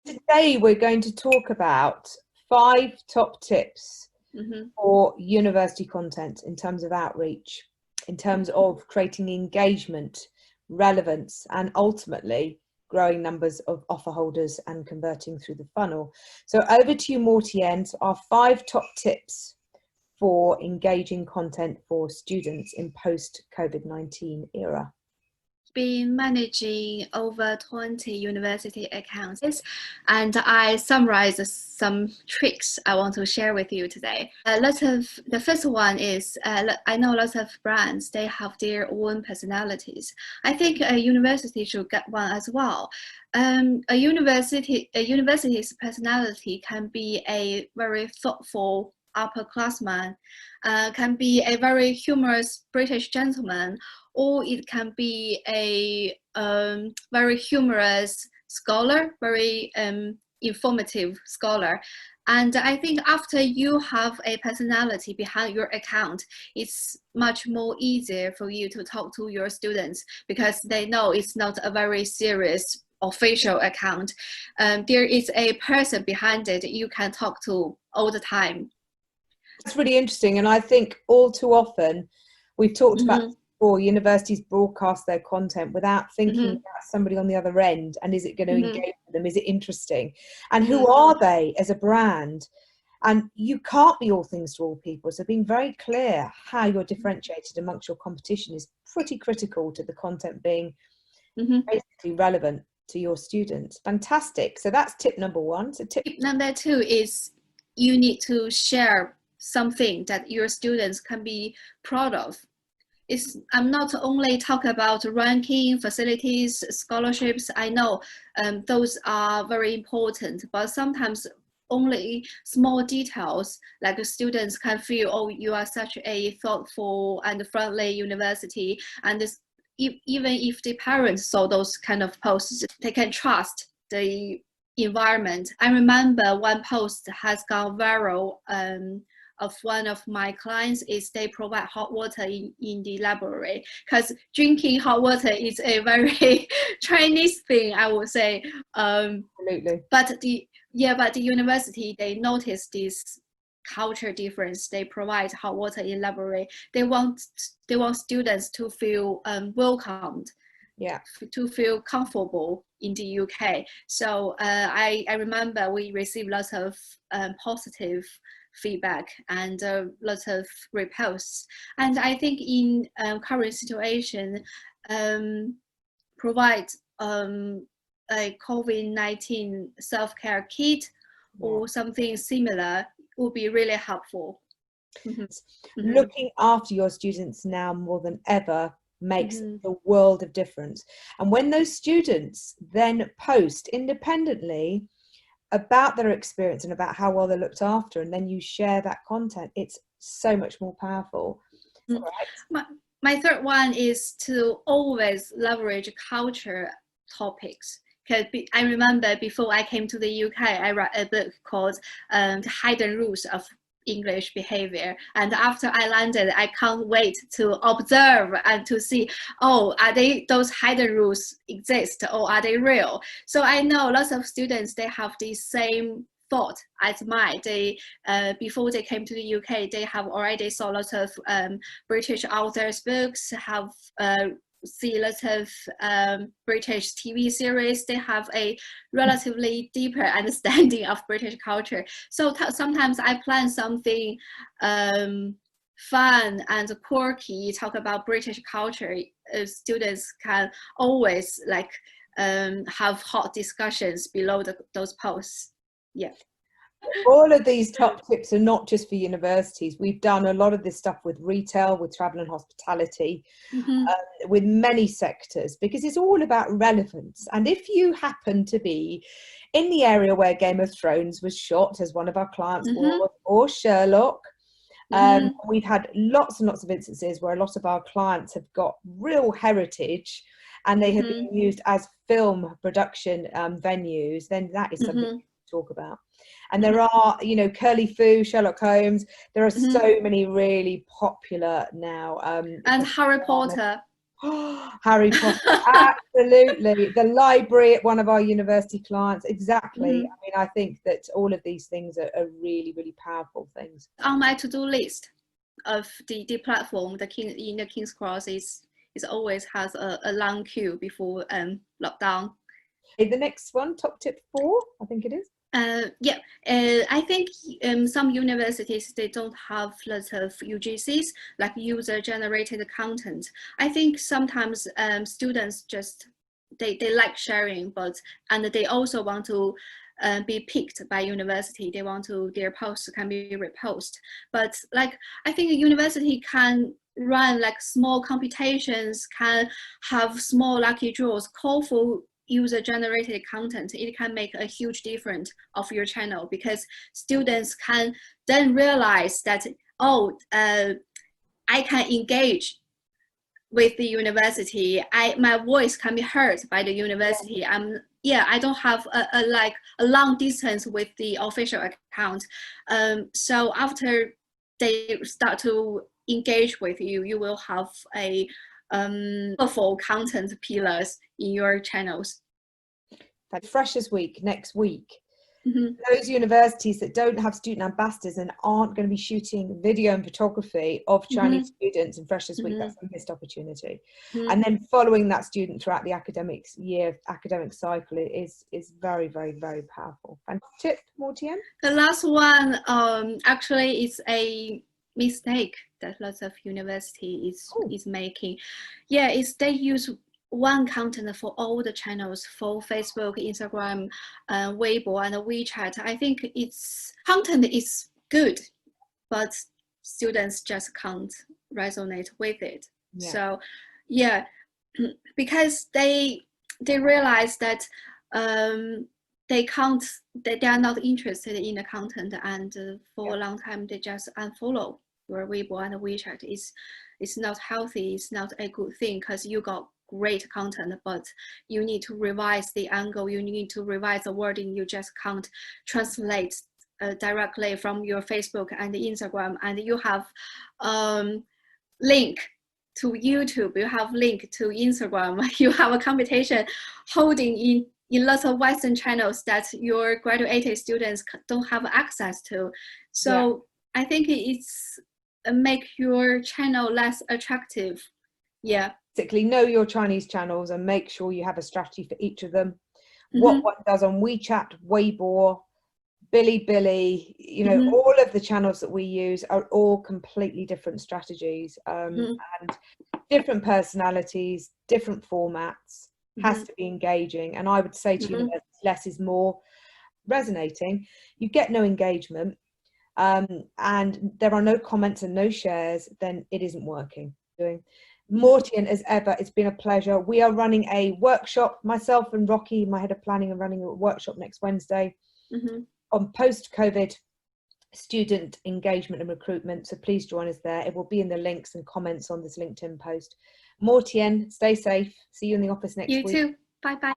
Today we're going to talk about 5 top tips for university content in terms of outreach, in terms of creating engagement, relevance, and ultimately growing numbers of offer holders and converting through the funnel. So over to you, Moqian, our 5 top tips for engaging content for students in post-COVID-19 era. Been managing over 20 university accounts, and I summarized some tricks I want to share with you today. The first one is I know lots of brands, they have their own personalities. I think a university should get one as well. A university's personality can be a very thoughtful upperclassman, can be a very humorous British gentleman, or it can be a very humorous scholar, very informative scholar. And I think after you have a personality behind your account, it's much more easier for you to talk to your students because they know it's not a very serious official account. There is a person behind it you can talk to all the time. It's really interesting, and I think all too often we've talked about before, universities broadcast their content without thinking about somebody on the other end, and is it going to engage with them, is it interesting, and who are they as a brand? And you can't be all things to all people, so being very clear how you're differentiated amongst your competition is pretty critical to the content being basically relevant to your students. Fantastic. So that's tip number 1. So tip number 2 is you need to share something that your students can be proud of. I'm not only talking about ranking, facilities, scholarships. I know those are very important, but sometimes only small details, like students can feel, oh, you are such a thoughtful and friendly university. And this, even if the parents saw those kind of posts, they can trust the environment. I remember one post has gone viral of one of my clients is they provide hot water in the library, because drinking hot water is a very Chinese thing, I would say. Absolutely. But the university, they notice this culture difference. They provide hot water in library. They want students to feel welcomed. Yeah, to feel comfortable in the UK. So I remember we received lots of positive feedback and lots of reposts. And I think in current situation, provide a COVID-19 self-care kit or something similar would be really helpful. Looking after your students now more than ever makes a world of difference. And when those students then post independently about their experience and about how well they're looked after, and then you share that content, it's so much more powerful. Right. My third one is to always leverage culture topics. Because I remember before I came to the UK, I read a book called The Hidden Rules of English Behavior, and after I landed, I can't wait to observe and to see, oh, are those hidden rules exist, or are they real? So I know lots of students, they have the same thought as mine. They before they came to the UK, they have already saw lots of British authors' books, have see lots of British TV series. They have a relatively deeper understanding of British culture. So sometimes I plan something fun and quirky, talk about British culture. Students can always like have hot discussions below those posts. Yeah. All of these top tips are not just for universities. We've done a lot of this stuff with retail, with travel and hospitality, with many sectors, because it's all about relevance. And if you happen to be in the area where Game of Thrones was shot, as one of our clients was, or Sherlock, we've had lots and lots of instances where a lot of our clients have got real heritage and they have been used as film production venues, then that is something to talk about. And there are, you know, Curly Fu, Sherlock Holmes, there are so many really popular now. And Harry Potter. Harry Potter, absolutely. The library at one of our university clients, exactly. I mean, I think that all of these things are really, really powerful things. On my to-do list of the platform, in the King's Cross is always has a long queue before lockdown. The next one, top tip 4, I think it is. I think some universities, they don't have lots of UGCs, like user-generated content. I think sometimes students just, they like sharing, and they also want to be picked by university. They want to, their posts can be reposted. But like, I think a university can run like small competitions, can have small lucky draws, call for user-generated content. It can make a huge difference of your channel, because students can then realize that, oh, I can engage with the university. My voice can be heard by the university. I don't have a long distance with the official account. So after they start to engage with you, you will have a powerful content pillars in your channels. Freshers Week next week. Those universities that don't have student ambassadors and aren't going to be shooting video and photography of Chinese students in Freshers Week, that's a missed opportunity. And then following that student throughout the academic cycle is very, very, very powerful. And tip, Moqian? The last one actually is a mistake that lots of university is making. Is they use one content for all the channels, for Facebook, Instagram, Weibo, and WeChat. I think content is good, but students just can't resonate with it. So because they realize that they are not interested in the content, and for a long time they just unfollow your Weibo and WeChat. It's not healthy. It's not a good thing, because you got great content, but you need to revise the angle, you need to revise the wording. You just can't translate directly from your Facebook and Instagram. And you have link to YouTube, you have link to Instagram, you have a competition holding in lots of Western channels that your graduated students don't have access to. So I think it's make your channel less attractive. Basically, know your Chinese channels and make sure you have a strategy for each of them. What one does on WeChat, Weibo, Bilibili, you know, all of the channels that we use are all completely different strategies, and different personalities, different formats, has to be engaging. And I would say to you, less is more. Resonating, you get no engagement, and there are no comments and no shares, then it isn't working. Moqian, as ever, it's been a pleasure. We are running a workshop, myself and Rocky, my head of planning, are running a workshop next Wednesday on post-COVID student engagement and recruitment. So please join us there. It will be in the links and comments on this LinkedIn post. Moqian, stay safe. See you in the office next week. You too. Bye-bye.